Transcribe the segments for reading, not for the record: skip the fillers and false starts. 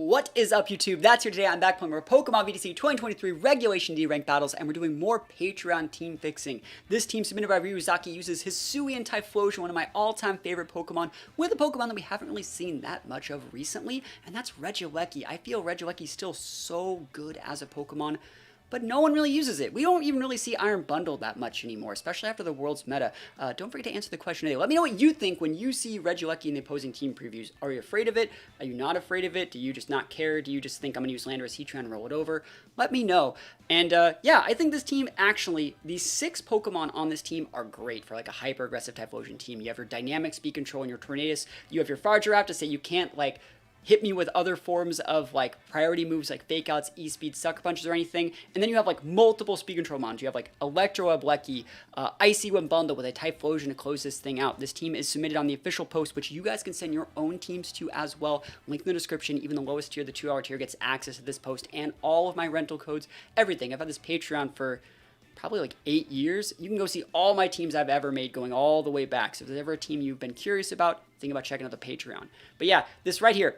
What is up, YouTube? That's here today. I'm back playing more Pokemon VGC 2023 Regulation D ranked battles, and we're doing more Patreon team fixing. This team, submitted by Ryuzaki, uses Hisiuan Typhlosion, one of my all-time favorite Pokemon, with a Pokemon that we haven't really seen that much of recently, and that's Regieleki. I feel Regieleki is still so good as a Pokemon, but no one really uses it. We don't even really see Iron Bundle that much anymore, especially after the World's meta. Don't forget to answer the question today. Let me know what you think when you see Regieleki in the opposing team previews. Are you afraid of it? Are you not afraid of it? Do you just not care? Do you just think I'm going to use Landorus Heatran and roll it over? Let me know. And yeah, I think this team actually, these 6 Pokemon on this team are great for like a hyper-aggressive Typhlosion team. You have your Dynamic Speed Control and your Tornadus. You have your Farigiraf to say you can't like hit me with other forms of like priority moves like fake outs, E-speed, sucker punches, or anything. And then you have like multiple speed control mons. You have like Regieleki, Icy Wind bundle with a Typhlosion to close this thing out. This team is submitted on the official post, which you guys can send your own teams to as well. Link in the description. Even the lowest tier, the $2 tier, gets access to this post and all of my rental codes, everything. I've had this Patreon for probably like 8 years. You can go see all my teams I've ever made going all the way back. So if there's ever a team you've been curious about, think about checking out the Patreon. But yeah, this right here,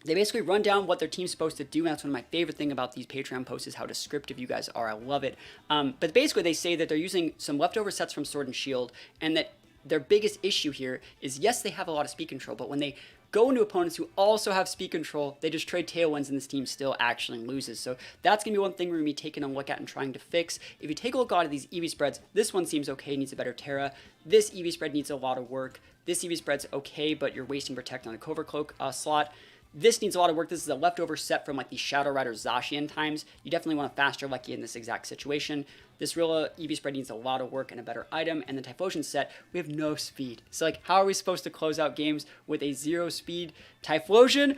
they basically run down what their team's supposed to do, and that's one of my favorite things about these Patreon posts is how descriptive you guys are. I love it. But basically they say that they're using some leftover sets from Sword and Shield, and that their biggest issue here is, yes, they have a lot of speed control, but when they go into opponents who also have speed control, they just trade Tailwinds and this team still actually loses. So that's going to be one thing we're going to be taking a look at and trying to fix. If you take a look at these EV spreads, this one seems okay, needs a better Tera. This EV spread needs a lot of work. This EV spread's okay, but you're wasting Protect on the Covert Cloak slot. This needs a lot of work. This is a leftover set from like the Shadow Rider Zacian times. You definitely want a faster Lecky in this exact situation. This Rilla EV spread needs a lot of work and a better item. And the Typhlosion set, we have no speed. So like, how are we supposed to close out games with a 0 speed Typhlosion?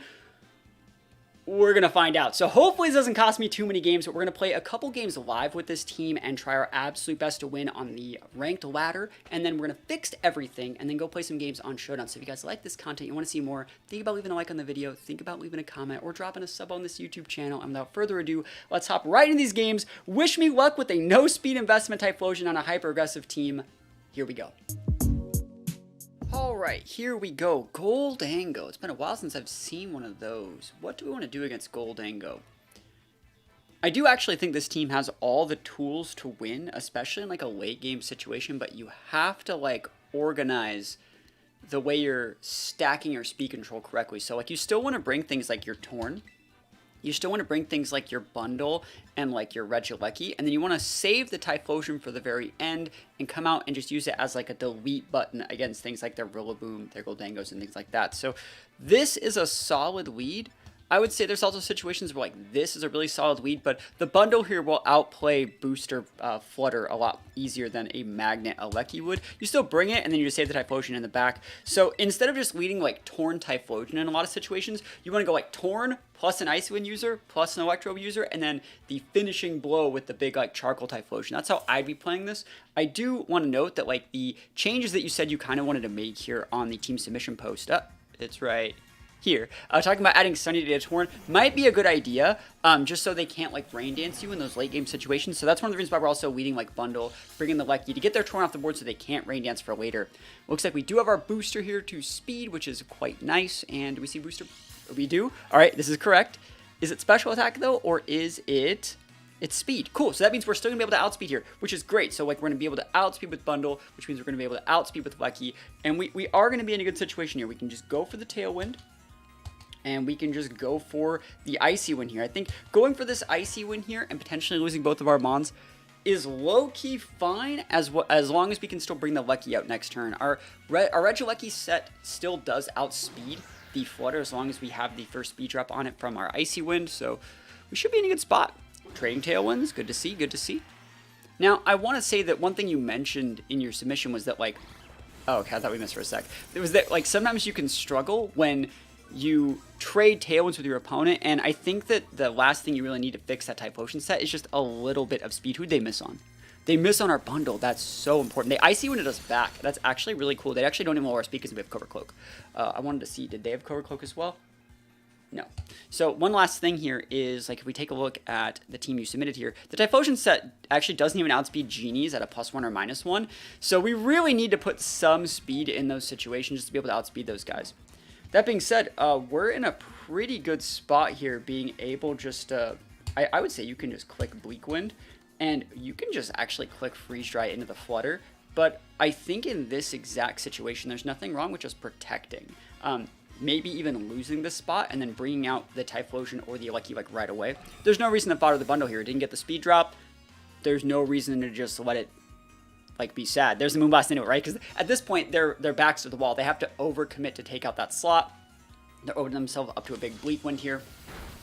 We're going to find out. So hopefully this doesn't cost me too many games, but we're going to play a couple games live with this team and try our absolute best to win on the ranked ladder. And then we're going to fix everything and then go play some games on Showdown. So if you guys like this content, you want to see more, think about leaving a like on the video, think about leaving a comment, or dropping a sub on this YouTube channel. And without further ado, let's hop right into these games. Wish me luck with a no speed investment Typhlosion on a hyper aggressive team. Here we go. Alright, here we go. Goldango. It's been a while since I've seen one of those. What do we want to do against Goldango? I do actually think this team has all the tools to win, especially in like a late game situation, but you have to like organize the way you're stacking your speed control correctly. So like you still want to bring things like your Torn. You still want to bring things like your bundle and like your Regieleki, and then you want to save the Typhlosion for the very end and come out and just use it as like a delete button against things like their Rillaboom, their Goldangos, and things like that. So this is a solid lead. I would say there's also situations where like this is a really solid lead, but the bundle here will outplay Booster Flutter a lot easier than a Magnet Aleki would. You still bring it, and then you just save the Typhlosion in the back. So instead of just leading like Torn Typhlosion in a lot of situations, you want to go like Torn plus an Icy Wind user plus an Electro user, and then the finishing blow with the big like Charcoal Typhlosion. That's how I'd be playing this. I do want to note that like the changes that you said you kind of wanted to make here on the team submission post. It's right here. Talking about adding Sunny to Torn might be a good idea, just so they can't like rain dance you in those late game situations. So that's one of the reasons why we're also leading like bundle, bringing the Lecky to get their Torn off the board so they can't rain dance for later. Looks like we do have our booster here to speed, which is quite nice. And do we see booster? We do. All right, this is correct. Is it special attack though, or is it? It's speed. Cool. So that means we're still going to be able to outspeed here, which is great. So like we're going to be able to outspeed with bundle, which means we're going to be able to outspeed with Lecky. And we are going to be in a good situation here. We can just go for the Tailwind. And we can just go for the Icy Wind here. I think going for this Icy Wind here and potentially losing both of our Mons is low-key fine as long as we can still bring the Lecky out next turn. Our Regieleki set still does outspeed the Flutter as long as we have the first speed drop on it from our Icy Wind. So we should be in a good spot. Trading Tailwinds, good to see, good to see. Now, I want to say that one thing you mentioned in your submission was that like, oh, okay, I thought we missed for a sec. It was that like sometimes you can struggle when you trade Tailwinds with your opponent, and I think that the last thing you really need to fix that Typhlosion set is just a little bit of speed. Who'd they miss on? They miss on our bundle. That's so important. They Icy Winded us back. That's actually really cool. They actually don't even lower our speed because we have Covert Cloak. I wanted to see, did they have Covert Cloak as well? No. So one last thing here is, like, if we take a look at the team you submitted here, the Typhlosion set actually doesn't even outspeed Genies at a +1 or -1. So we really need to put some speed in those situations just to be able to outspeed those guys. That being said, we're in a pretty good spot here, being able just to, I would say you can just click Bleakwind, and you can just actually click Freeze Dry into the Flutter. But I think in this exact situation, there's nothing wrong with just protecting. Maybe even losing this spot and then bringing out the Typhlosion or the Regieleki like right away. There's no reason to fodder the bundle here. It didn't get the speed drop. There's no reason to just let it like be sad. There's the Moonblast into it, right? Because at this point, their backs to the wall. They have to overcommit to take out that slot. They're opening themselves up to a big Bleakwind here.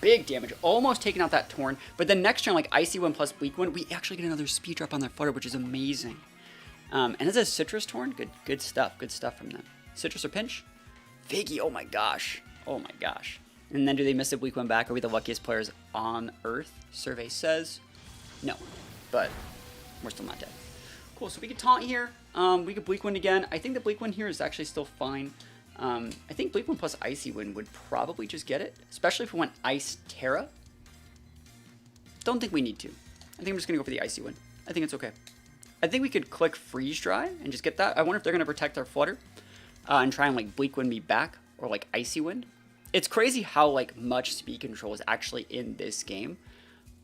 Big damage, almost taking out that Torn. But then next turn, like Icy Wind plus Bleakwind, we actually get another speed drop on their Flutter, which is amazing. And it's a Citrus Torn. Good stuff from them. Citrus or Pinch? Figgy, oh my gosh. Oh my gosh. And then do they miss a Bleakwind back? Are we the luckiest players on Earth? Survey says no, but we're still not dead. Cool, so we could Taunt here. We could Bleakwind again. I think the Bleakwind here is actually still fine. I think Bleakwind plus Icy Wind would probably just get it, especially if we went Ice Tera. Don't think we need to. I think I'm just going to go for the Icy Wind. I think it's okay. I think we could click Freeze Dry and just get that. I wonder if they're going to protect our Flutter and try and like Bleakwind me back or like Icy Wind. It's crazy how like much speed control is actually in this game,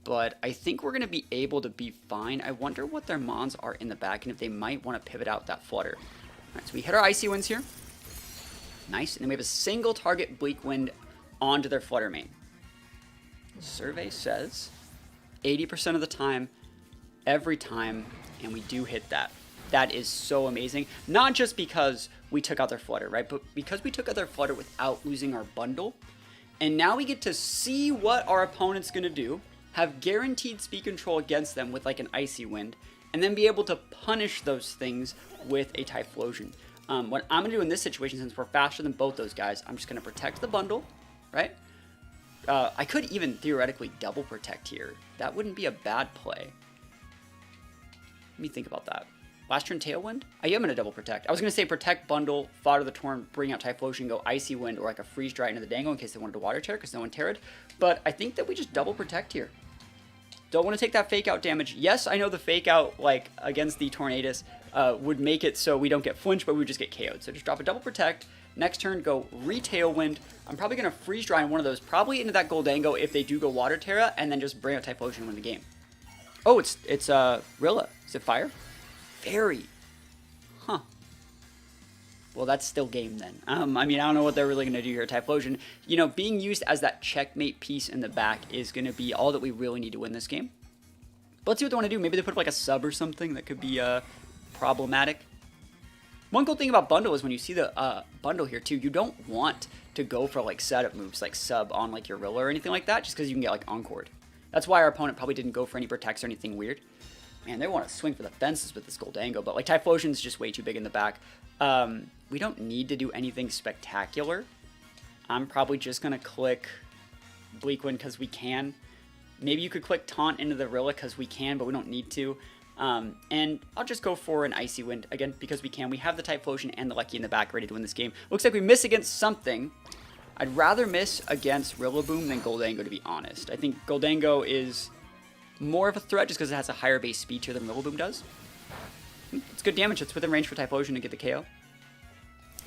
but I think we're going to be able to be fine. I wonder what their mons are in the back and if they might want to pivot out that Flutter. All right, so we hit our Icy Winds here. Nice, and then we have a single target Bleakwind onto their Flutter main. Survey says 80% of the time, every time, and we do hit that. That is so amazing. Not just because we took out their Flutter, right? But because we took out their Flutter without losing our bundle. And now we get to see what our opponent's going to do, have guaranteed speed control against them with like an Icy Wind, and then be able to punish those things with a Typhlosion. What I'm going to do in this situation, since we're faster than both those guys, I'm just going to protect the bundle, right? I could even theoretically double protect here. That wouldn't be a bad play. Let me think about that. Last turn Tailwind? I am going to double protect. I was going to say protect bundle, fodder the Torn, bring out Typhlosion, go Icy Wind, or like a Freeze Dry into the Dangle in case they wanted to Water Tear because no one Terra'd. But I think that we just double protect here. Don't want to take that fake out damage. Yes, I know the fake out like against the Tornadus would make it so we don't get flinch, but we would just get KO'd. So just drop a double protect. Next turn, go Tailwind. I'm probably going to Freeze Dry in one of those, probably into that Goldango if they do go Water Tera, and then just bring out Typhlosion and win the game. Oh, it's Rilla. Is it Fire? Fairy. Huh. Well, that's still game then. I mean, I don't know what they're really going to do here. Typhlosion, you know, being used as that checkmate piece in the back is going to be all that we really need to win this game. But let's see what they want to do. Maybe they put up like a sub or something that could be problematic. One cool thing about bundle is when you see the bundle here too, you don't want to go for like setup moves like sub on like your Rilla or anything like that, just because you can get like encored. That's why our opponent probably didn't go for any protects or anything weird. Man, they want to swing for the fences with this Goldango, but like Typhlosion's just way too big in the back. We don't need to do anything spectacular. I'm probably just going to click Bleakwind because we can. Maybe you could click Taunt into the Rilla because we can, but we don't need to. And I'll just go for an Icy Wind, again, because we can. We have the Typhlosion and the Regieleki in the back ready to win this game. Looks like we miss against something. I'd rather miss against Rillaboom than Goldango, to be honest. I think Goldango is more of a threat just because it has a higher base speed tier than Rillaboom does. It's good damage. It's within range for Typhlosion to get the KO.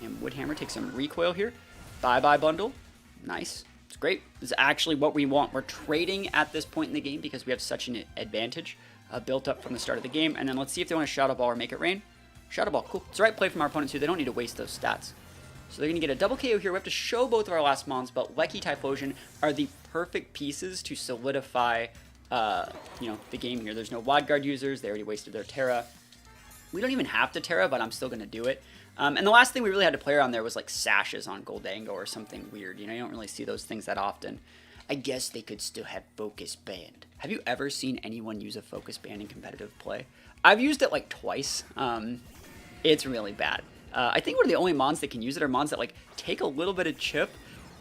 And Woodhammer takes some recoil here. Bye-bye bundle. Nice. It's great. This is actually what we want. We're trading at this point in the game because we have such an advantage built up from the start of the game. And then let's see if they want to Shadow Ball or make it rain. Shadow Ball, cool. It's the right play from our opponents too. They don't need to waste those stats. So they're going to get a double KO here. We have to show both of our last mons, but Regieleki, Typhlosion are the perfect pieces to solidify the game here. There's no Wide Guard users. They already wasted their Tera. We don't even have to Tera, but I'm still going to do it. And the last thing we really had to play around there was like Sashes on Goldango or something weird. You know, you don't really see those things that often. I guess they could still have Focus Band. Have you ever seen anyone use a Focus Band in competitive play? I've used it like twice. It's really bad. I think one of the only mons that can use it are mons that like take a little bit of chip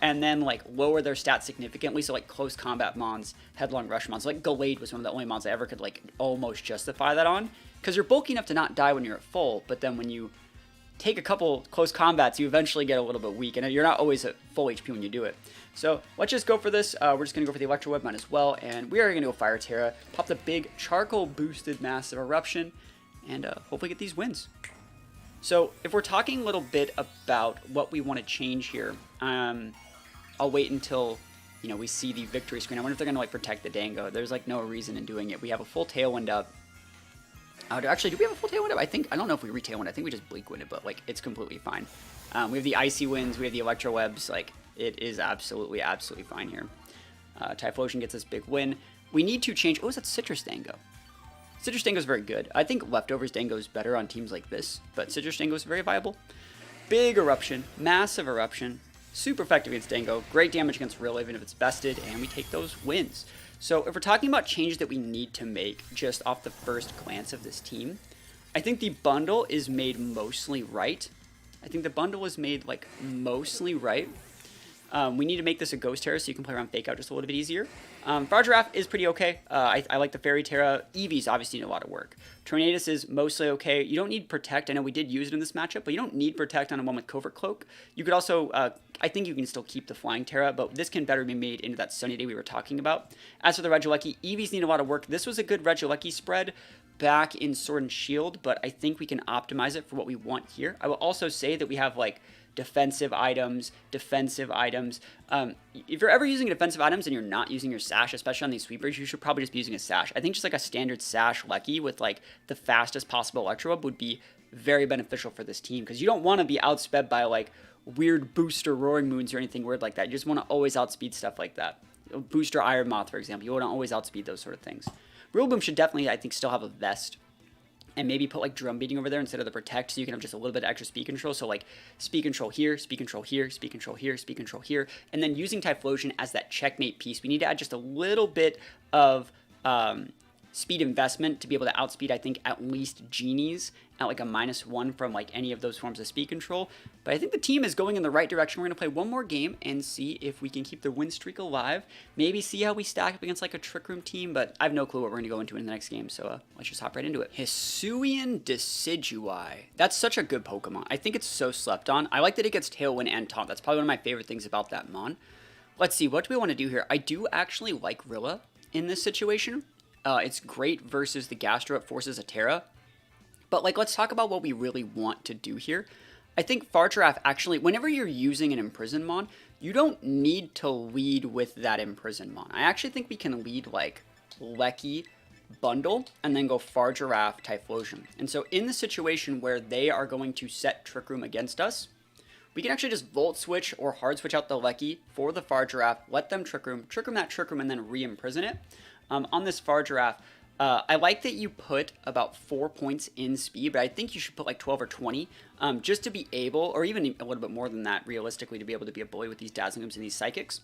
and then like lower their stats significantly. So like close combat mons, headlong rush mons. Like Gallade was one of the only mons I ever could like almost justify that on. Because you're bulky enough to not die when you're at full, but then when you take a couple close combats, you eventually get a little bit weak, and you're not always at full HP when you do it. So let's just go for this. We're just going to go for the Electro Web Mine as well, and we are going to go Fire Tera, pop the big charcoal boosted Massive Eruption, and hopefully get these wins. So if we're talking a little bit about what we want to change here, I'll wait until, you know, we see the victory screen. I wonder if they're going to, like, protect the Dango. There's, like, no reason in doing it. We have a full Tailwind up. Actually, do we have a full Tailwind up? I don't know if we re-Tailwind. I think we just Bleakwind it, but, like, it's completely fine. We have the Icy Winds. We have the Electro Webs. Like, it is absolutely fine here. Typhlosion gets this big win. We need to change... Oh, is that Citrus Dango? Citrus Dango is very good. I think Leftovers Dango is better on teams like this, but Citrus Dango is very viable. Big Eruption. Massive Eruption. Super effective against Dango. Great damage against Rill, even if it's bested, and we take those wins. So if we're talking about changes that we need to make just off the first glance of this team, I think the bundle is made mostly right. I think the bundle is made, like, mostly right. We need to make this a Ghost Tera so you can play around Fake Out just a little bit easier. Farigiraf is pretty okay. I like the Fairy Tera. Eevees obviously need a lot of work. Tornadus is mostly okay. You don't need Protect. I know we did use it in this matchup, but you don't need Protect on a one with Covert Cloak. You could also, I think you can still keep the Flying Tera, but this can better be made into that Sunny Day we were talking about. As for the Regieleki, Eevees need a lot of work. This was a good Regieleki spread back in Sword and Shield, but I think we can optimize it for what we want here. I will also say that we have, like, defensive items. If you're ever using defensive items and you're not using your Sash, especially on these sweepers, you should probably just be using a Sash. I think just like a standard Sash Leki with, like, the fastest possible Electro Web would be very beneficial for this team, because you don't want to be outsped by, like, weird booster Roaring Moons or anything weird like that. You just want to always outspeed stuff like that. Booster Iron Moth, for example. You want to always outspeed those sort of things. Rillaboom should definitely, I think, still have a vest. And maybe put, like, Drum Beating over there instead of the Protect, so you can have just a little bit of extra speed control. So, like, speed control here, speed control here, speed control here, speed control here. And then using Typhlosion as that checkmate piece. We need to add just a little bit of speed investment to be able to outspeed, I think, at least Genies at, like, a -1 from, like, any of those forms of speed control. But I think the team is going in the right direction. We're going to play one more game and see if we can keep the win streak alive. Maybe see how we stack up against, like, a Trick Room team, but I have no clue what we're going to go into in the next game, so let's just hop right into it. Hisuian Typhlosion. That's such a good Pokemon. I think it's so slept on. I like that it gets Tailwind and Taunt. That's probably one of my favorite things about that Mon. Let's see, what do we want to do here? I do actually like Rilla in this situation. It's great versus the Gastro. It forces a Tera. But, like, let's talk about what we really want to do here. I think Farigiraf actually, whenever you're using an Imprison Mon, you don't need to lead with that Imprison Mon. I actually think we can lead, like, Leki, Bundle, and then go Farigiraf, Typhlosion. And so in the situation where they are going to set Trick Room against us, we can actually just Volt Switch or Hard Switch out the Leki for the Farigiraf, let them Trick Room that Trick Room, and then re-Imprison it. On this Farigiraf, I like that you put about 4 points in speed, but I think you should put like 12 or 20 just to be able, or even a little bit more than that realistically, to be able to be a bully with these Dazzling Gleams and these Psychics.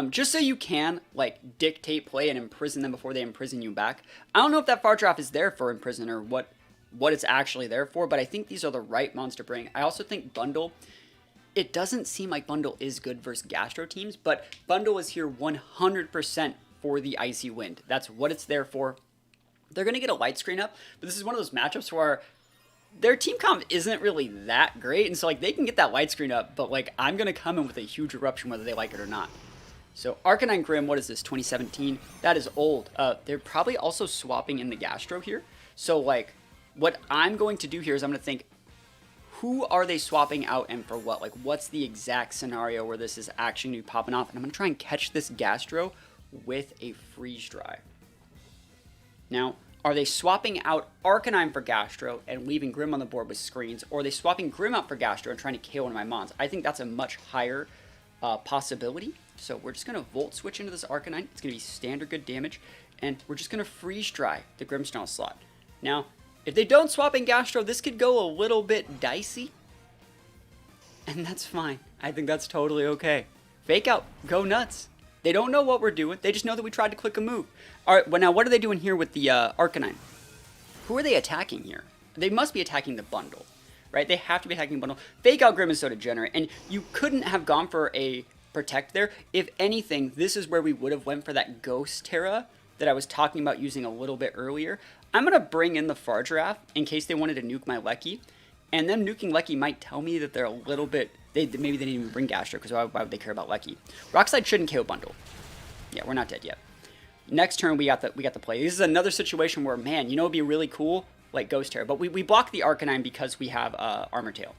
Just so you can, like, dictate play and imprison them before they imprison you back. I don't know if that Farigiraf is there for Imprison or what it's actually there for, but I think these are the right mons to bring. I also think Bundle, it doesn't seem like Bundle is good versus Gastro teams, but Bundle is here 100% for the Icy Wind. That's what it's there for. They're going to get a light screen up, but this is one of those matchups where their team comp isn't really that great, and so, like, they can get that light screen up, but, like, I'm going to come in with a huge eruption whether they like it or not. So Arcanine Grim, what is this, 2017? That is old. They're probably also swapping in the Gastro here. So, like, what I'm going to do here is I'm going to think, who are they swapping out and for what? Like, what's the exact scenario where this is actually going to be popping off? And I'm going to try and catch this Gastro with a Freeze Dry. Now, are they swapping out Arcanine for Gastro and leaving Grim on the board with screens? Or are they swapping Grim out for Gastro and trying to KO one of my mons? I think that's a much higher possibility. So we're just going to Volt Switch into this Arcanine. It's going to be standard good damage. And we're just going to Freeze Dry the Grimmsnarl slot. Now, if they don't swap in Gastro, this could go a little bit dicey. And that's fine. I think that's totally okay. Fake Out. Go nuts. They don't know what we're doing. They just know that we tried to click a move. All right, well, now what are they doing here with the Arcanine? Who are they attacking here? They must be attacking the Bundle, right? They have to be attacking the Bundle. Fake Out Grim is so degenerate, and you couldn't have gone for a Protect there. If anything, this is where we would have went for that Ghost Tera that I was talking about using a little bit earlier. I'm going to bring in the Farigiraf in case they wanted to nuke my Leki, and them nuking Leki might tell me that they're a little bit... maybe they didn't even bring Gastro, because why would they care about Leki? Rockslide shouldn't KO Bundle. Yeah, we're not dead yet. Next turn, we got the play. This is another situation where, man, you know, it'd be really cool, like Ghost Tera. But we block the Arcanine because we have Armor Tail.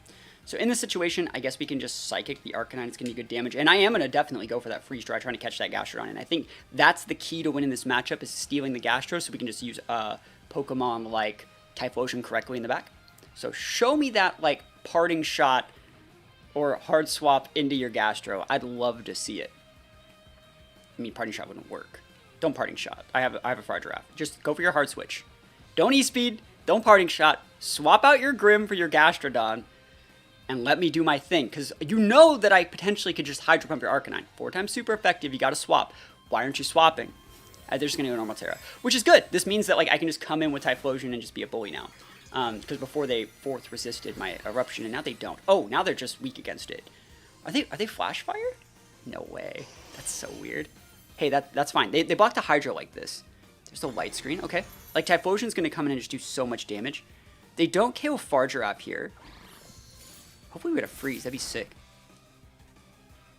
So in this situation, I guess we can just Psychic the Arcanine. It's going to be good damage. And I am going to definitely go for that Freeze Dry, trying to catch that Gastrodon. And I think that's the key to winning this matchup, is stealing the Gastro, so we can just use Pokemon like Typhlosion correctly in the back. So show me that, like, parting shot or hard swap into your Gastro. I'd love to see it. I mean, parting shot wouldn't work. Don't parting shot. I have a Farigiraf. Just go for your hard switch. Don't E-Speed. Don't parting shot. Swap out your Grim for your Gastrodon. And let me do my thing, because you know that I potentially could just Hydro Pump your Arcanine. 4 times super effective, you gotta swap. Why aren't you swapping? They're just gonna go normal Tera, which is good. This means that, like, I can just come in with Typhlosion and just be a bully now. Because before they fourth resisted my Eruption, and now they don't. Oh, now they're just weak against it. Are they Flash Fire? No way. That's so weird. Hey, that's fine. They blocked a Hydro like this. There's the light screen. Okay. Like, Typhlosion's gonna come in and just do so much damage. They don't KO Farigiraf here. Hopefully we get a freeze. That'd be sick.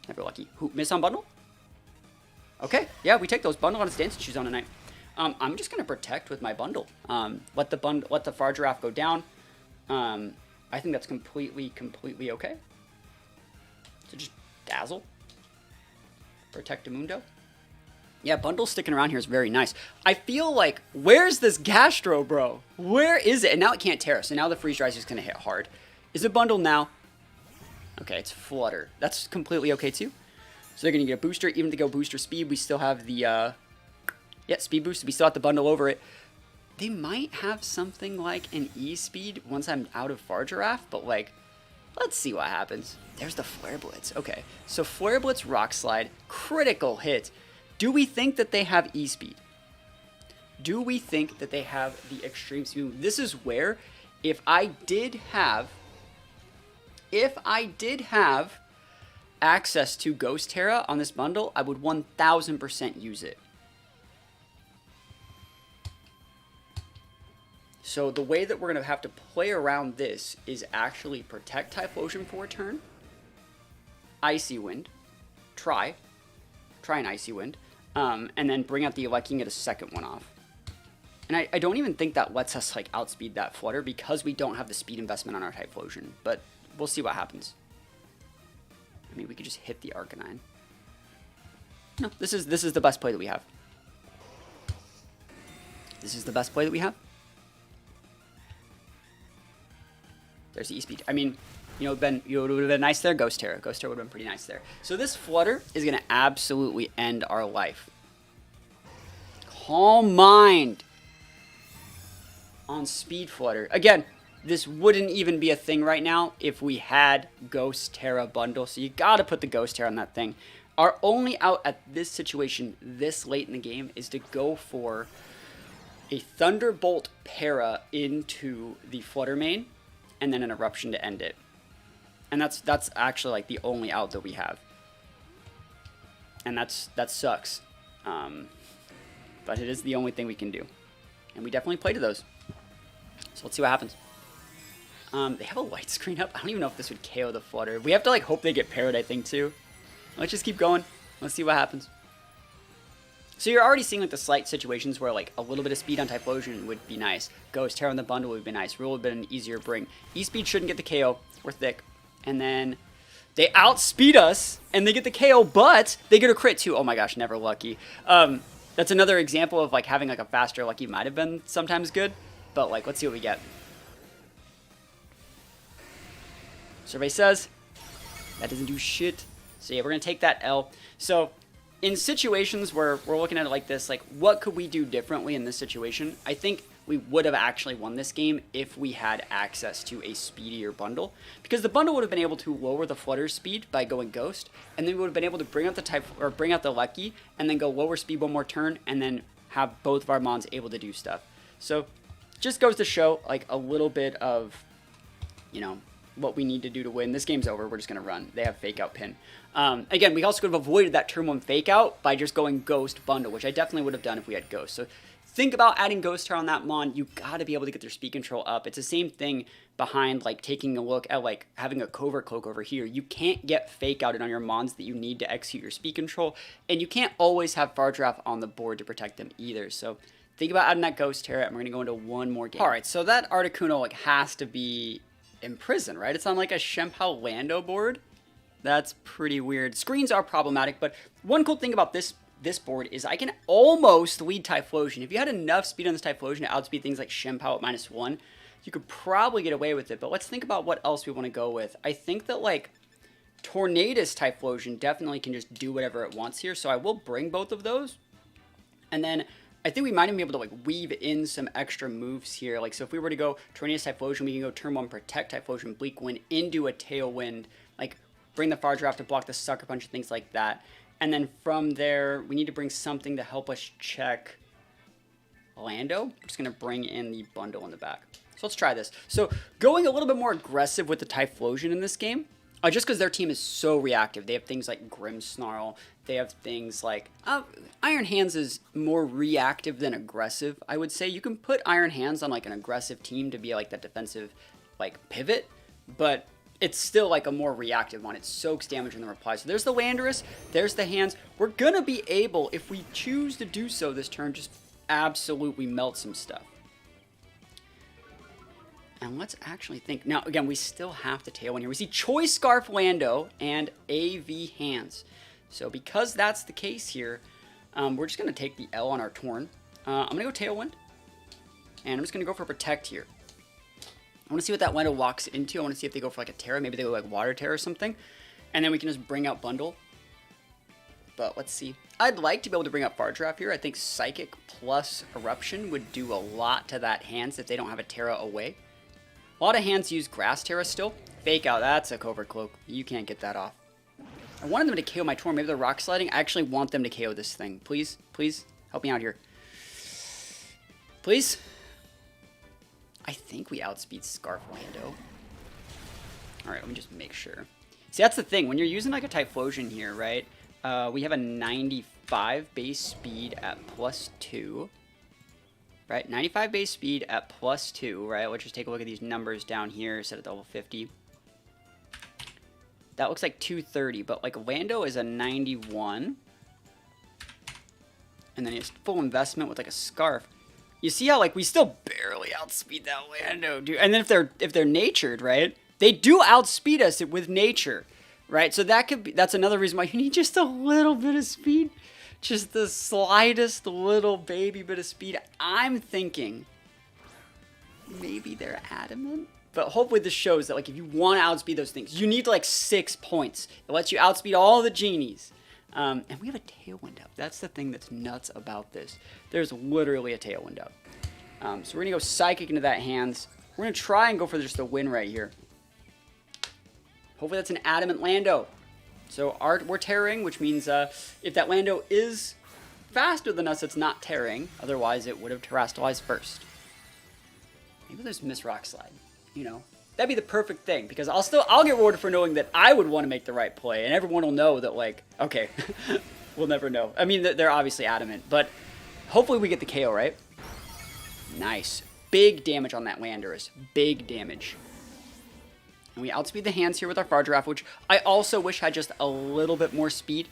Never lucky. Who, miss on bundle? Okay. Yeah, we take those. Bundle on its Dance Shoes on tonight. I'm just gonna protect with my bundle. Let the Farigiraf go down. I think that's completely okay. So just Dazzle. Protect Mundo. Yeah, bundle sticking around here is very nice. I feel like, where's this Gastro, bro? Where is it? And now it can't Tera, so now the Freeze Dry is just gonna hit hard. Is it bundle now? Okay, it's Flutter. That's completely okay too. So they're gonna get a booster, even to go booster speed. We still have the speed boost. We still have to bundle over it. They might have something like an E-Speed once I'm out of Farigiraf, but, like, let's see what happens. There's the Flare Blitz. Okay, so Flare Blitz, Rock Slide, critical hit. Do we think that they have E-Speed? Do we think that they have the Extreme Speed? This is where, if I did have access to Ghost Tera on this bundle, I would 1000% use it. So the way that we're going to have to play around this is actually protect Typhlosion for a turn, Icy Wind, try an Icy Wind, and then bring out the Regieleki and get a second one off. And I don't even think that lets us, like, outspeed that Flutter, because we don't have the speed investment on our Typhlosion, but we'll see what happens. I mean, we could just hit the Arcanine. No, this is the best play that we have. This is the best play that we have. There's the E-Speed. I mean, it would have been nice there. Ghost Tera. Ghost Tera would have been pretty nice there. So this Flutter is going to absolutely end our life. Calm Mind on Speed Flutter. Again, this wouldn't even be a thing right now if we had Ghost Tera bundle. So you got to put the Ghost Tera on that thing. Our only out at this situation this late in the game is to go for a Thunderbolt Para into the Flutter main, and then an Eruption to end it. And that's actually, like, the only out that we have. And that sucks. But it is the only thing we can do. And we definitely play to those. So let's see what happens. They have a light screen up. I don't even know if this would KO the Flutter. We have to, like, hope they get parried, I think, too. Let's just keep going. Let's see what happens. So you're already seeing, like, the slight situations where, like, a little bit of speed on Typhlosion would be nice. Ghost Tera on the bundle would be nice. Rule would have been an easier bring. E-Speed shouldn't get the KO. We're thick. And then they outspeed us, and they get the KO, but they get a crit, too. Oh, my gosh, never lucky. That's another example of, like, having, like, a faster lucky might have been sometimes good. But, like, let's see what we get. Survey says that doesn't do shit. So, yeah, we're going to take that L. So, in situations where we're looking at it like this, like, what could we do differently in this situation? I think we would have actually won this game if we had access to a speedier bundle, because the bundle would have been able to lower the Flutter speed by going Ghost, and then we would have been able to bring out the Regieleki, and then go lower speed one more turn, and then have both of our Mons able to do stuff. So, just goes to show, like, a little bit of, what we need to do to win. This game's over. We're just going to run. They have Fake Out Pin. Again, we also could have avoided that turn 1 Fake Out by just going Ghost Bundle, which I definitely would have done if we had Ghost. So think about adding Ghost Tera on that Mon. You got to be able to get their speed control up. It's the same thing behind, like, taking a look at, like, having a Covert Cloak over here. You can't get Fake Outed on your Mons that you need to execute your speed control, and you can't always have Farigiraf on the board to protect them either. So think about adding that Ghost Tera, and we're going to go into one more game. All right, so that Articuno, like, has to be Imprison, right? It's on like a Shempow Lando board. That's pretty weird. Screens are problematic, but one cool thing about this board is I can almost lead Typhlosion. If you had enough speed on this Typhlosion to outspeed things like Shempow at -1, you could probably get away with it. But let's think about what else we want to go with. I think that like Tornadus Typhlosion definitely can just do whatever it wants here, so I will bring both of those. And then I think we might even be able to like weave in some extra moves here. Like, so if we were to go Tornadus Typhlosion, we can go turn 1 Protect Typhlosion, Bleakwind into a Tailwind, like bring the Farigiraf to block the Sucker Punch and things like that. And then from there, we need to bring something to help us check Lando. I'm just going to bring in the bundle in the back. So let's try this. So going a little bit more aggressive with the Typhlosion in this game, just because their team is so reactive. They have things like Grimmsnarl. They have things like... Iron Hands is more reactive than aggressive, I would say. You can put Iron Hands on like an aggressive team to be like that defensive like pivot, but it's still like a more reactive one. It soaks damage in the reply. So there's the Landorus. There's the Hands. We're going to be able, if we choose to do so this turn, just absolutely melt some stuff. And let's actually think. Now, again, we still have the Tailwind here. We see Choice Scarf Lando and AV Hands. So because that's the case here, we're just going to take the L on our Torn. I'm going to go Tailwind. And I'm just going to go for Protect here. I want to see what that Lando walks into. I want to see if they go for like a Tera. Maybe they go like Water Tera or something. And then we can just bring out Bundle. But let's see. I'd like to be able to bring up Farigiraf here. I think Psychic plus Eruption would do a lot to that Hands if they don't have a Tera away. A lot of Hands use Grass Tera still. Fake Out, that's a Covert Cloak. You can't get that off. I wanted them to KO my Torn. Maybe they're Rock Sliding. I actually want them to KO this thing. Please, please, help me out here. Please? I think we outspeed Scarf Lando. Alright, let me just make sure. See, that's the thing. When you're using like a Typhlosion here, right? We have a 95 base speed at +2. Right, 95 base speed at +2, right? Let's just take a look at these numbers down here, set at level 50. That looks like 230, but like Lando is a 91. And then it's full investment with like a Scarf. You see how like we still barely outspeed that Lando, dude. And then if they're natured, right? They do outspeed us with nature, right? So that could be, that's another reason why you need just a little bit of speed. Just the slightest little baby bit of speed. I'm thinking maybe they're adamant. But hopefully this shows that like if you want to outspeed those things, you need like 6 points. It lets you outspeed all the genies. And we have a Tailwind up. That's the thing that's nuts about this. There's literally a Tailwind up. So we're going to go Psychic into that Hands. We're going to try and go for just a win right here. Hopefully that's an Adamant Lando. So we're tearing, which means if that Lando is faster than us, it's not tearing. Otherwise, it would have terastallized first. Maybe there's Miss Rock Slide. You know, that'd be the perfect thing because I'll get rewarded for knowing that I would want to make the right play, and everyone will know that like, okay, we'll never know. I mean, they're obviously adamant, but hopefully we get the KO, right? Nice, big damage on that Landorus, big damage. And we outspeed the Hands here with our Farigiraf, which I also wish had just a little bit more speed.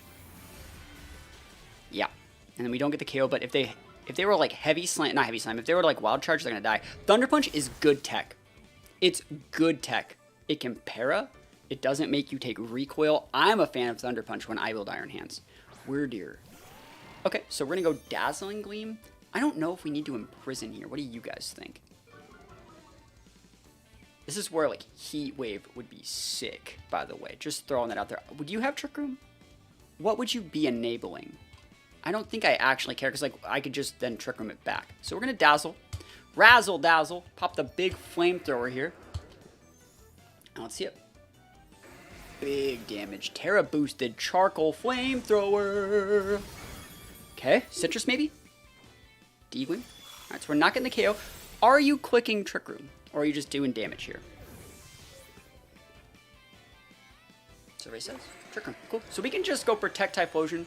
Yeah. And then we don't get the KO, but if they were like Heavy Slam, not Heavy Slam, if they were like Wild Charge, they're going to die. Thunder Punch is good tech. It's good tech. It can para. It doesn't make you take recoil. I'm a fan of Thunder Punch when I build Iron Hands. Weirder. Okay, so we're going to go Dazzling Gleam. I don't know if we need to Imprison here. What do you guys think? This is where, like, Heat Wave would be sick, by the way. Just throwing that out there. Would you have Trick Room? What would you be enabling? I don't think I actually care, because, like, I could just then Trick Room it back. So we're going to Dazzle. Razzle Dazzle. Pop the big Flamethrower here. And let's see it. Big damage. Tera boosted Charcoal Flamethrower. Okay. Citrus, maybe? D-Wing. Alright, so we're not getting the KO. Are you clicking Trick Room? Or are you just doing damage here? Survey says Trick Room. Cool. So we can just go Protect Typhlosion,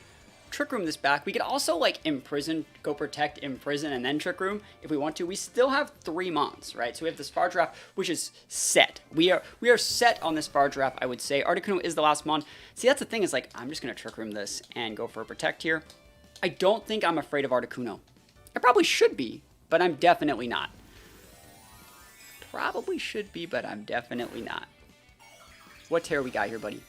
Trick Room this back. We could also like Imprison, go Protect, Imprison, and then Trick Room if we want to. We still have 3 months, right? So we have this Farigiraf, which is set. We are set on this Farigiraf, I would say. Articuno is the last mon. See, that's the thing is like, I'm just going to Trick Room this and go for a Protect here. I don't think I'm afraid of Articuno. I probably should be, but I'm definitely not. probably should be, but I'm definitely not. What Tera we got here, buddy?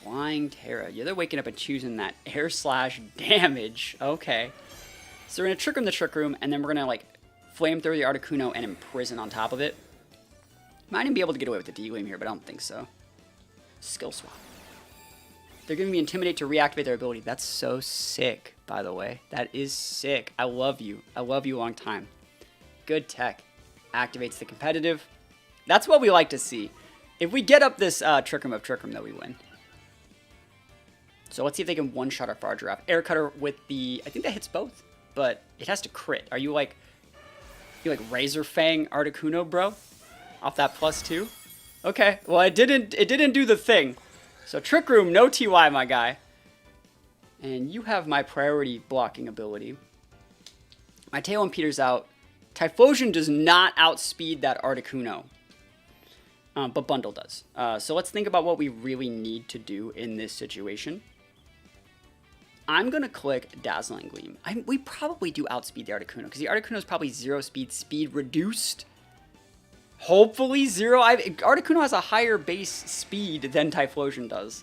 Flying Tera. Yeah, they're waking up and choosing that air slash damage. Okay. So we're going to Trick Room the Trick Room, and then we're going to, like, Flamethrower the Articuno and Imprison on top of it. Might even be able to get away with the D-Gleam here, but I don't think so. Skill Swap. They're giving me Intimidate to reactivate their ability. That's so sick, by the way. That is sick. I love you. I love you a long time. Good tech. Activates the competitive. That's what we like to see. If we get up this Trick Room of Trick Room, though, we win. So let's see if they can one-shot our Farigiraf. Air Cutter with the... I think that hits both, but it has to crit. Are you like... You like Razor Fang Articuno, bro? Off that +2? Okay, well, it didn't do the thing. So Trick Room, no TY, my guy. And you have my priority blocking ability. My Tailwind peters out. Typhlosion does not outspeed that Articuno. But Bundle does. So let's think about what we really need to do in this situation. I'm going to click Dazzling Gleam. We probably do outspeed the Articuno, because the Articuno is probably 0 speed reduced. Hopefully 0. Articuno has a higher base speed than Typhlosion does.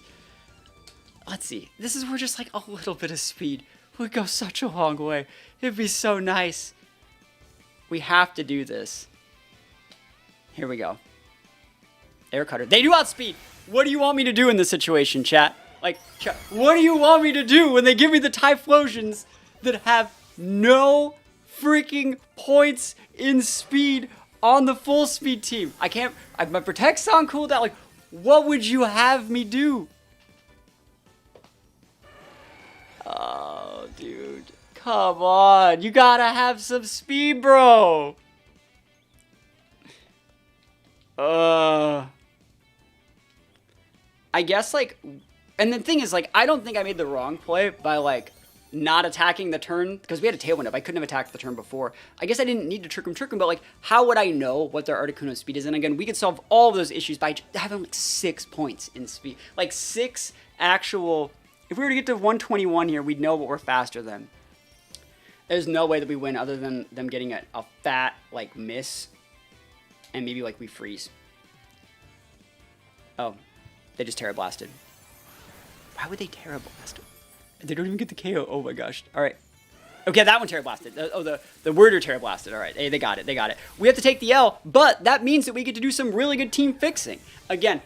Let's see. This is where just like a little bit of speed would go such a long way. It'd be so nice. We have to do this. Here we go. Air Cutter. They do outspeed. What do you want me to do in this situation, chat? Like, chat, what do you want me to do when they give me the Typhlosions that have no freaking points in speed on the full speed team? I can't... my Protect's on cooldown. Like, what would you have me do? Oh, dude. Come on. You gotta have some speed, bro. I guess, like... And the thing is, like, I don't think I made the wrong play by, like, not attacking the turn, because we had a Tailwind up. I couldn't have attacked the turn before. I guess I didn't need to Trick Room, but, like, how would I know what their Articuno's speed is? And again, we could solve all of those issues by having, like, 6 points in speed. Like, 6 actual... If we were to get to 121 here, we'd know what we're faster than. There's no way that we win other than them getting a fat, like, miss. And maybe, like, we freeze. Oh. They just Tera Blasted. Why would they Tera Blast? They don't even get the KO. Oh my gosh. All right. Okay, that one Tera Blasted. Oh, the Worder Tera Blasted. All right. Hey, they got it. They got it. We have to take the L, but that means that we get to do some really good team fixing. Again,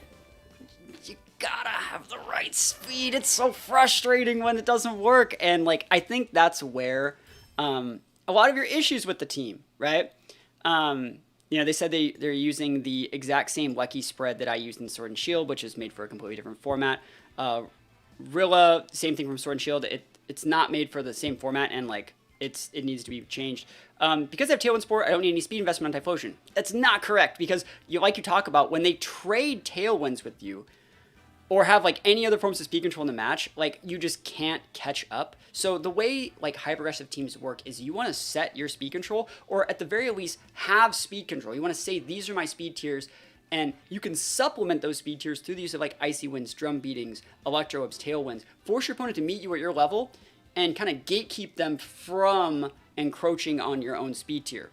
you gotta have the right speed. It's so frustrating when it doesn't work. And, like, I think that's where a lot of your issues with the team, right? You know, they said they're using the exact same Lecky spread that I used in Sword and Shield, which is made for a completely different format. Rilla, same thing from Sword and Shield. It's not made for the same format, and like it needs to be changed. Because I have Tailwind Sport, I don't need any speed investment on Typhlosion. That's not correct, because you talk about when they trade Tailwinds with you, or have like any other forms of speed control in the match, like you just can't catch up. So the way like hyper-aggressive teams work is you want to set your speed control, or at the very least have speed control. You want to say these are my speed tiers, and you can supplement those speed tiers through the use of like Icy Winds, Drum Beatings, Electro Whips, Tailwinds. Force your opponent to meet you at your level and kind of gatekeep them from encroaching on your own speed tier.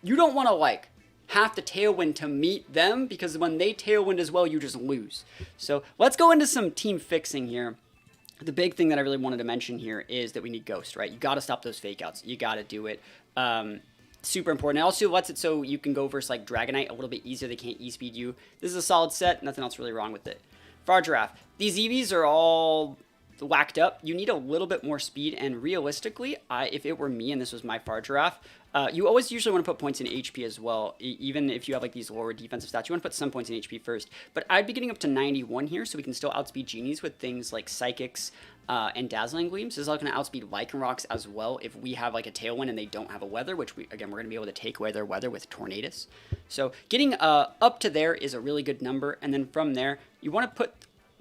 You don't want to like have to Tailwind to meet them, because when they Tailwind as well, you just lose. So let's go into some team fixing here. The big thing that I really wanted to mention here is that we need Ghost, right? You got to stop those fake outs. You got to do it. Super important. It also lets it so you can go versus like Dragonite a little bit easier. They can't E-speed you. This is a solid set. Nothing else really wrong with it. Farigiraf. These EVs are all whacked up. You need a little bit more speed, and realistically, if it were me and this was my Farigiraf, you always usually want to put points in HP as well. Even if you have like these lower defensive stats, you want to put some points in HP first. But I'd be getting up to 91 here, so we can still outspeed Genies with things like Psychics and Dazzling Gleams. This is all going to outspeed Lycanrocs as well if we have like a Tailwind and they don't have a Weather, which we're going to be able to take away their Weather with Tornadus. So getting up to there is a really good number, and then from there, you want to put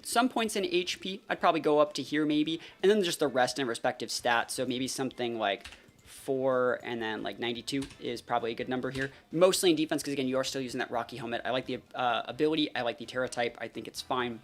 some points in HP. I'd probably go up to here maybe, and then just the rest in respective stats. So maybe something like 4 and then like 92 is probably a good number here. Mostly in defense, because again, you are still using that Rocky Helmet. I like the ability. I like the Tera type. I think it's fine.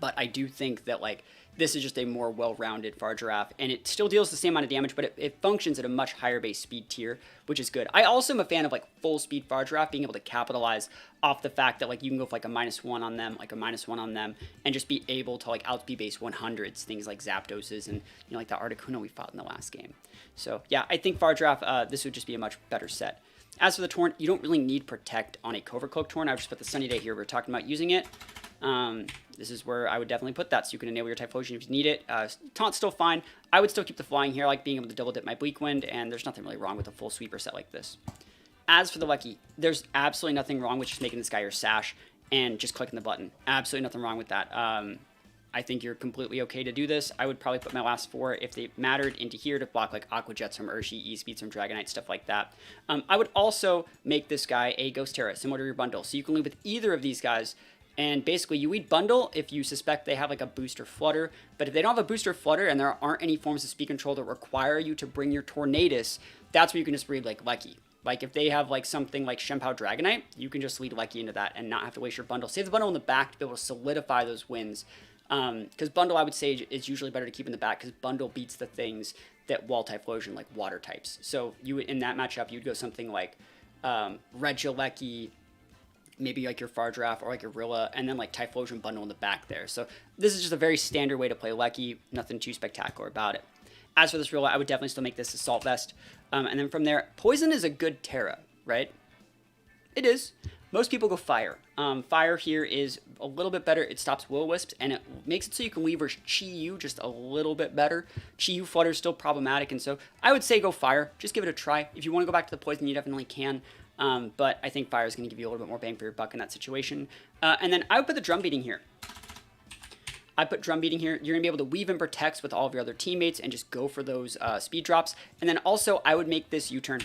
But I do think that, like, this is just a more well-rounded Farigiraf, and it still deals the same amount of damage, but it functions at a much higher base speed tier, which is good. I also am a fan of, like, full speed Farigiraf, being able to capitalize off the fact that, like, you can go for, like, a -1 on them, like a -1 on them, and just be able to, like, outspeed base 100s, things like Zapdoses and, you know, like the Articuno we fought in the last game. So, yeah, I think Farigiraf, this would just be a much better set. As for the Torn, you don't really need Protect on a Covert Cloak Torn. I would just put the Sunny Day here. We're talking about using it. This is where I would definitely put that, so you can enable your Typhlosion if you need it. Taunt's still fine. I would still keep the flying here. I like being able to double dip my Bleakwind, and there's nothing really wrong with a full sweeper set like this. As for the Lecky, there's absolutely nothing wrong with just making this guy your Sash and just clicking the button. Absolutely nothing wrong with that. I think you're completely okay to do this. I would probably put my last 4, if they mattered, into here to block like Aqua Jets from Urshi, E-Speeds from Dragonite, stuff like that. I would also make this guy a Ghost Tera, similar to your bundle. So you can lead with either of these guys, and basically you lead bundle if you suspect they have like a booster Flutter. But if they don't have a booster Flutter and there aren't any forms of speed control that require you to bring your Tornadus, that's where you can just read like Lecky. Like if they have like something like Shempow Dragonite, you can just lead Lecky into that and not have to waste your bundle. Save the bundle in the back to be able to solidify those wins. Because bundle, I would say, is usually better to keep in the back, because bundle beats the things that wall Typhlosion, like water types. So you would, in that matchup, you'd go something like Regieleki, maybe like your Farigiraf or like your Rilla, and then like Typhlosion bundle in the back there. So this is just a very standard way to play Lecky. Nothing too spectacular about it. As for this Rilla, I would definitely still make this Assault Vest. And then from there, Poison is a good Tera, right? It is. Most people go Fire. Fire here is a little bit better. It stops Will-O-Wisps, and it makes it so you can leverage Chi-Yu just a little bit better. Chi-Yu Flutter is still problematic, and so I would say go Fire. Just give it a try. If you want to go back to the Poison, you definitely can. But I think Fire is going to give you a little bit more bang for your buck in that situation. And then I would put the Drum Beating here. I put Drum Beating here. You're going to be able to weave and protect with all of your other teammates and just go for those speed drops. And then also, I would make this U-turn.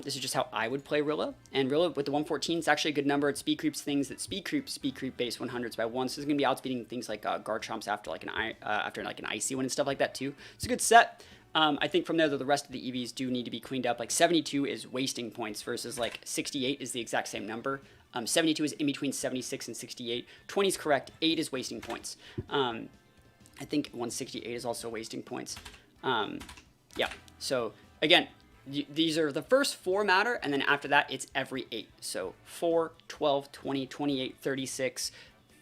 This is just how I would play Rilla. And Rilla with the 114 is actually a good number. It speed creeps things that speed creep base 100s by 1. So it's going to be outspeeding things like Garchomp's after like an Icy Wind and stuff like that too. It's a good set. I think from there, though, the rest of the EVs do need to be cleaned up. Like 72 is wasting points versus like 68 is the exact same number. 72 is in between 76 and 68. 20 is correct. 8 is wasting points. I think 168 is also wasting points. Yeah. So again, these are the first 4 matter, and then after that, it's every 8. So 4, 12, 20, 28, 36,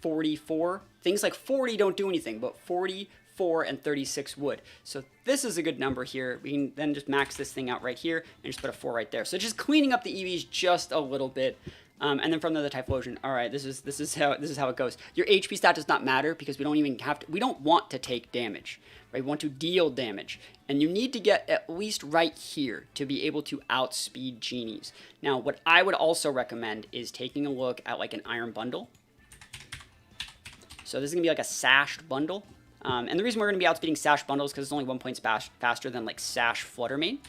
44. Things like 40 don't do anything, but 44 and 36 would. So this is a good number here. We can then just max this thing out right here and just put a 4 right there. So just cleaning up the EVs just a little bit. And then from there, the Typhlosion. All right, this is how it goes. Your HP stat does not matter because we don't even have to. We don't want to take damage. Right? We want to deal damage, and you need to get at least right here to be able to outspeed genies. Now, what I would also recommend is taking a look at like an Iron Bundle. So this is gonna be like a Sashed bundle, and the reason we're gonna be outspeeding Sash bundles because it's only 1 point faster than like Sash Flutter Mane.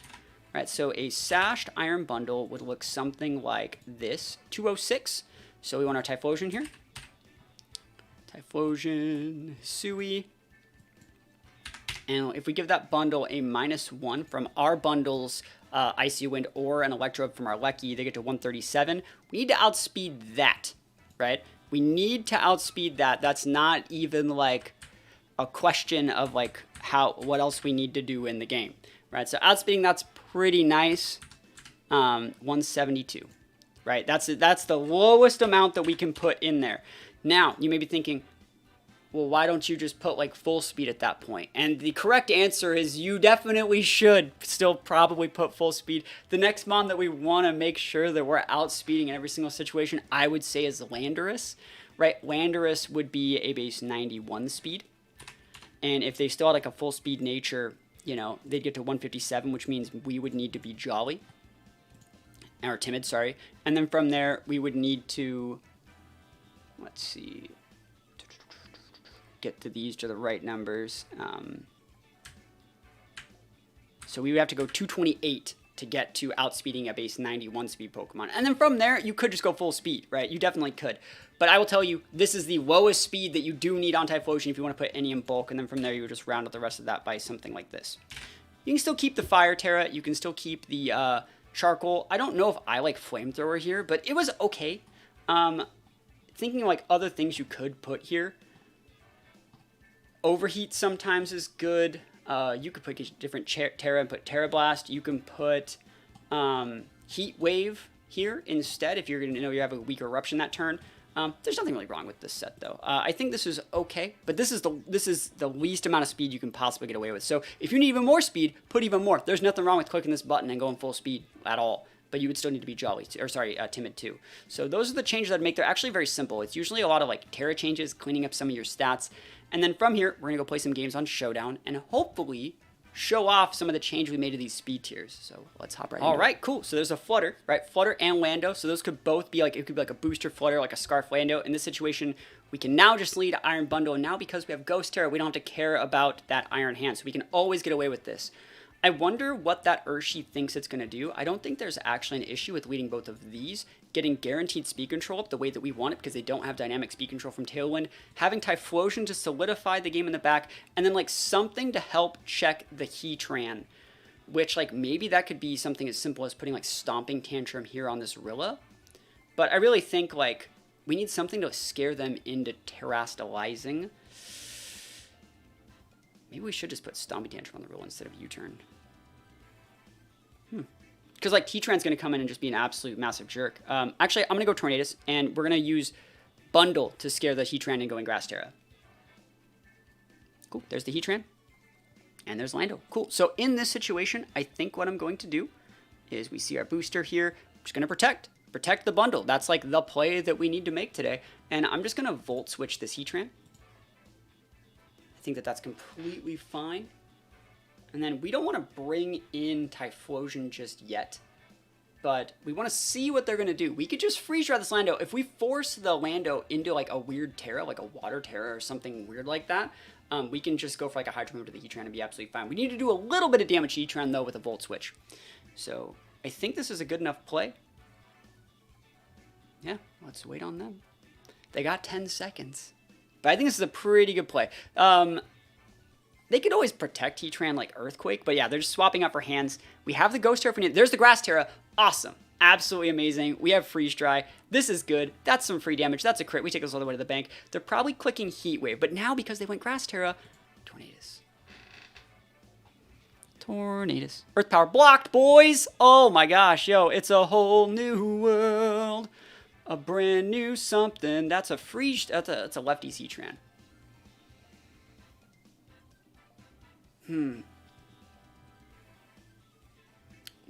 Right, so a Sashed Iron Bundle would look something like this, 206. So we want our Typhlosion here. Typhlosion, Sui. And if we give that bundle a -1 from our bundles, Icy Wind or an Electrode from our Lecky, they get to 137. We need to outspeed that, right? We need to outspeed that. That's not even like a question of like what else we need to do in the game, right? So outspeeding, that's pretty nice. 172, right? That's the lowest amount that we can put in there. Now, you may be thinking, well, why don't you just put like full speed at that point? And the correct answer is you definitely should still probably put full speed. The next mon that we want to make sure that we're outspeeding in every single situation, I would say, is Landorus, right? Landorus would be a base 91 speed. And if they still had like a full speed nature, you know, they'd get to 157, which means we would need to be Jolly. Or Timid, sorry. And then from there, we would need to, let's see, get to these to the right numbers. So we would have to go 228 to get to outspeeding a base 91 speed Pokemon. And then from there, you could just go full speed, right? You definitely could. But I will tell you, this is the lowest speed that you do need on Typhlosion if you want to put any in bulk. And then from there, you would just round out the rest of that by something like this. You can still keep the Fire Tera. You can still keep the Charcoal. I don't know if I like Flamethrower here, but it was okay. Thinking like other things you could put here. Overheat sometimes is good. You could put different Tera and put Tera Blast. You can put Heat Wave here instead if you're going to know you have a weak eruption that turn. There's nothing really wrong with this set though. I think this is okay, but this is the least amount of speed you can possibly get away with. So if you need even more speed, put even more. There's nothing wrong with clicking this button and going full speed at all. But you would still need to be timid too. So those are the changes that make. They're actually very simple. It's usually a lot of like Tera changes, cleaning up some of your stats. And then from here, we're going to go play some games on Showdown and hopefully show off some of the change we made to these speed tiers. So let's hop right in. All right, cool. So there's a Flutter, right? Flutter and Lando. So those could both be like, it could be like a booster Flutter, like a Scarf Lando. In this situation, we can now just lead Iron Bundle. And now because we have Ghost Tera, we don't have to care about that Iron Hand. So we can always get away with this. I wonder what that Urshi thinks it's going to do. I don't think there's actually an issue with leading both of these, getting guaranteed speed control up the way that we want it because they don't have dynamic speed control from Tailwind, having Typhlosion to solidify the game in the back, and then like something to help check the Heatran, which like maybe that could be something as simple as putting like Stomping Tantrum here on this Rilla. But I really think like we need something to scare them into terastallizing. Maybe we should just put Stomping Tantrum on the Rilla instead of U-turn. Because like T-Tran's going to come in and just be an absolute massive jerk. Actually, I'm going to go Tornadus, and we're going to use Bundle to scare the Heatran and going Grass Tera. Cool, there's the Heatran. And there's Lando. Cool, so in this situation, I think what I'm going to do is we see our booster here. I'm just going to protect the Bundle. That's like the play that we need to make today. And I'm just going to Volt Switch this Heatran. I think that that's completely fine. And then we don't want to bring in Typhlosion just yet, but we want to see what they're going to do. We could just freeze dry this Lando. If we force the Lando into like a weird Tera, like a water Tera or something weird like that, we can just go for like a Hydro move to the Heatran and be absolutely fine. We need to do a little bit of damage to Heatran though with a Volt Switch. So I think this is a good enough play. Yeah, let's wait on them. They got 10 seconds. But I think this is a pretty good play. They could always protect Heatran like Earthquake, but yeah, they're just swapping out for hands. We have the Ghost Tera if we need. There's the Grass Tera. Awesome. Absolutely amazing. We have Freeze Dry. This is good. That's some free damage. That's a crit. We take this all the way to the bank. They're probably clicking Heat Wave, but now because they went Grass Tera, Tornadus. Earth Power blocked, boys. Oh my gosh, yo, it's a whole new world. A brand new something. That's a freeze. That's a lefty Heatran.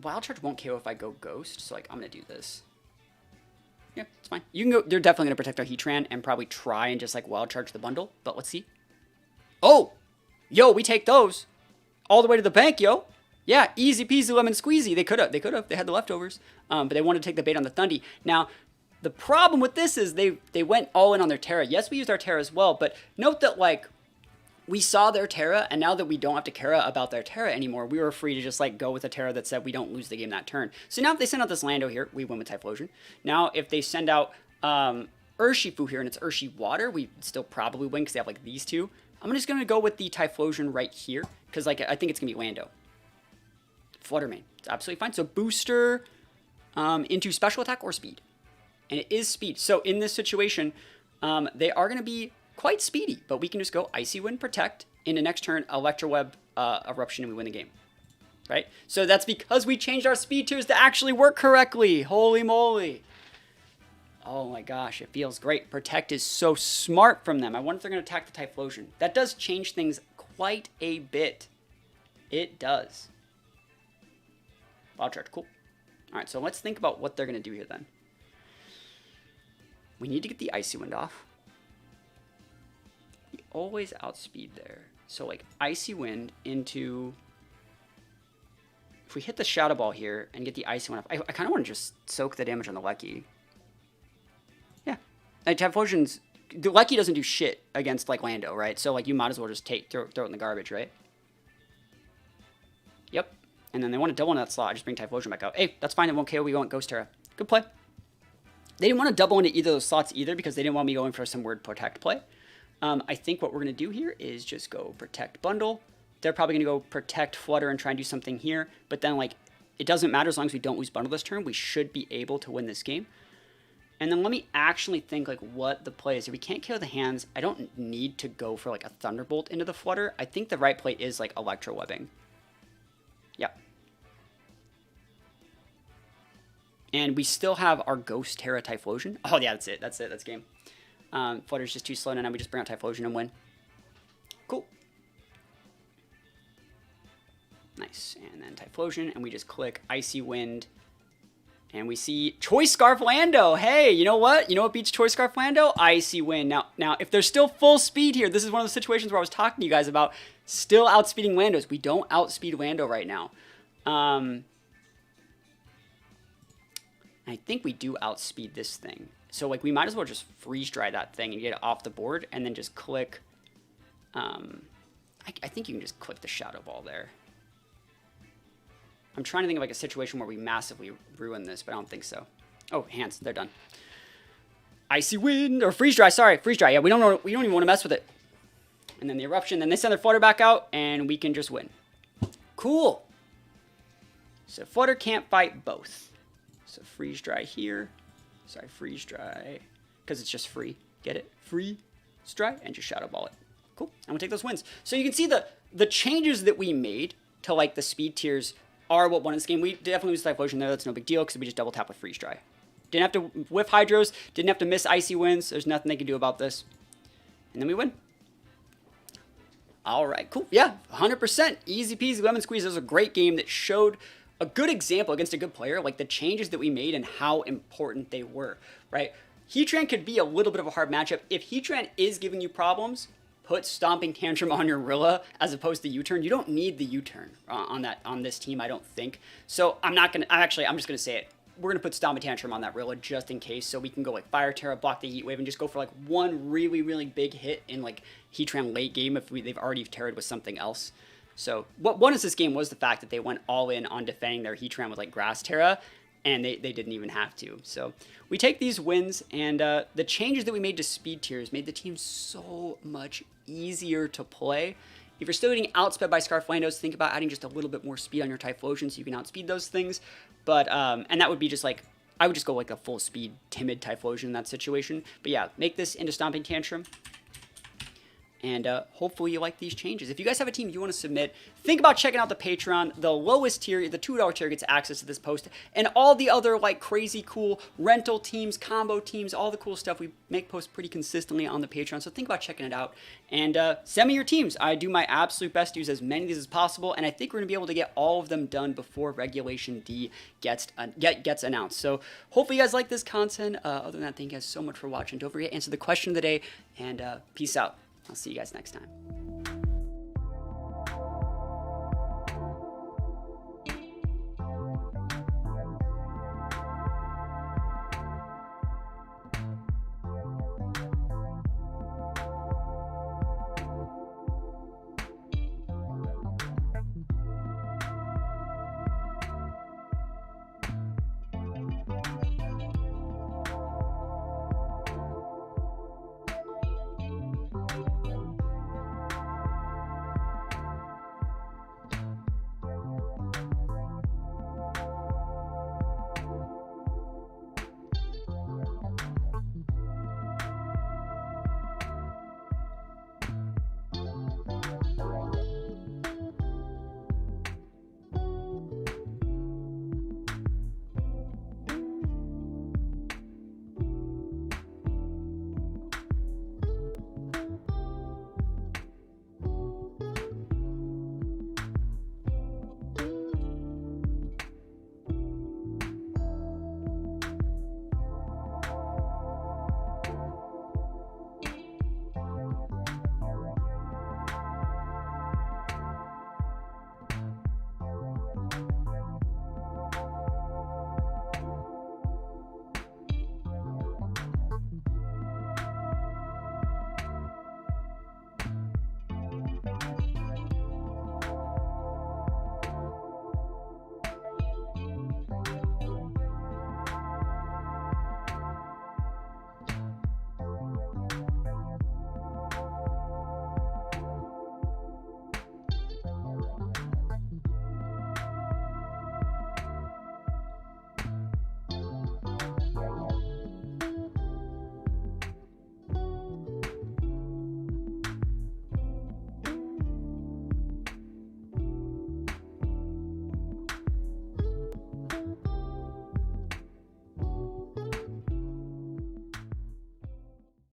Wild Charge won't KO if I go Ghost, so like I'm gonna do this. Yeah, it's fine. You can go. They're definitely gonna protect our Heatran and probably try and just like Wild Charge the Bundle. But let's see. Oh, yo, we take those all the way to the bank, yo. Yeah, easy peasy lemon squeezy. They could have. They had the leftovers. But they wanted to take the bait on the Thundy. Now, the problem with this is they went all in on their Tera. Yes, we used our Tera as well, but note that like we saw their Tera, and now that we don't have to care about their Tera anymore, we were free to just like go with a Tera that said we don't lose the game that turn. So now if they send out this Lando here, we win with Typhlosion. Now if they send out Urshifu here and it's Urshi Water, we still probably win because they have like these two. I'm just going to go with the Typhlosion right here because like I think it's going to be Lando. Flutter Mane. It's absolutely fine. So booster into special attack or speed. And it is speed. So in this situation, they are going to be quite speedy, but we can just go Icy Wind, protect, into next turn, Electroweb, Eruption, and we win the game, right? So that's because we changed our speed tiers to actually work correctly. Holy moly. Oh my gosh, it feels great. Protect is so smart from them. I wonder if they're going to attack the Typhlosion. That does change things quite a bit. It does. Wild Charge, cool. All right, so let's think about what they're going to do here then. We need to get the Icy Wind off. We always outspeed there. So like Icy Wind into... If we hit the Shadow Ball here and get the Icy Wind off, I kind of want to just soak the damage on the Lecky. Yeah. Like Typhlosion's... The Lecky doesn't do shit against like Lando, right? So like you might as well just throw it in the garbage, right? Yep. And then they want to double in that slot. I just bring Typhlosion back out. Hey, that's fine. It won't KO. We won't Ghost Tera. Good play. They didn't want to double into either of those slots either because they didn't want me going for some weird protect play. I think what we're going to do here is just go protect bundle. They're probably going to go protect flutter and try and do something here. But then like it doesn't matter as long as we don't lose bundle this turn. We should be able to win this game. And then let me actually think like what the play is. If we can't KO the hands, I don't need to go for like a Thunderbolt into the Flutter. I think the right play is like Electro Webbing. Yep. And we still have our Ghost Tera Typhlosion. Oh yeah, that's it. That's it. That's game. Flutter's just too slow, and now we just bring out Typhlosion and win. Cool. Nice. And then Typhlosion, and we just click Icy Wind. And we see Choice Scarf Lando. Hey, you know what? You know what beats Choice Scarf Lando? Icy Wind. Now, if there's still full speed here, this is one of the situations where I was talking to you guys about still outspeeding Landos. We don't outspeed Lando right now. I think we do outspeed this thing. So, like, we might as well just freeze dry that thing and get it off the board and then just click. I think you can just click the Shadow Ball there. I'm trying to think of like a situation where we massively ruin this, but I don't think so. Oh, hands, they're done. Icy Wind, or Freeze Dry, sorry, Freeze Dry. Yeah, we don't even want to mess with it. And then the Eruption, then they send their Flutter back out, and we can just win. Cool. So Flutter can't fight both. So Freeze Dry here. Sorry, Freeze Dry, because it's just free. Get it? Freeze Dry, and just Shadow Ball it. Cool, and we'll take those wins. So you can see the changes that we made to like the speed tiers are what won this game. We definitely lose Typhlosion there. That's no big deal because we just double tap with Freeze Dry. Didn't have to whiff Hydros. Didn't have to miss Icy Winds. There's nothing they can do about this. And then we win. All right, cool. Yeah, 100%. Easy peasy lemon squeeze. It was a great game that showed a good example against a good player, like the changes that we made and how important they were, right? Heatran could be a little bit of a hard matchup. If Heatran is giving you problems, put Stomping Tantrum on your Rilla as opposed to U-turn. You don't need the U-turn on this team, I don't think. So I'm just gonna say it. We're gonna put Stomping Tantrum on that Rilla just in case, so we can go like Fire Tera, block the Heat Wave, and just go for like one really, really big hit in like Heatran late game if they've already Terra'd with something else. So what won us this game was the fact that they went all in on defending their Heatran with like Grass Tera, and they didn't even have to. So we take these wins, and the changes that we made to speed tiers made the team so much easier to play. If you're still getting outsped by Scarf Landos, think about adding just a little bit more speed on your Typhlosion so you can outspeed those things. But and that would be just like, I would just go like a full speed Timid Typhlosion in that situation. But yeah, make this into Stomping Tantrum. And hopefully you like these changes. If you guys have a team you want to submit, think about checking out the Patreon. The lowest tier, the $2 tier, gets access to this post. And all the other like crazy cool rental teams, combo teams, all the cool stuff. We make posts pretty consistently on the Patreon. So think about checking it out. And send me your teams. I do my absolute best to use as many of these as possible. And I think we're going to be able to get all of them done before Regulation D gets announced. So hopefully you guys like this content. Other than that, thank you guys so much for watching. Don't forget to answer the question of the day. And peace out. I'll see you guys next time.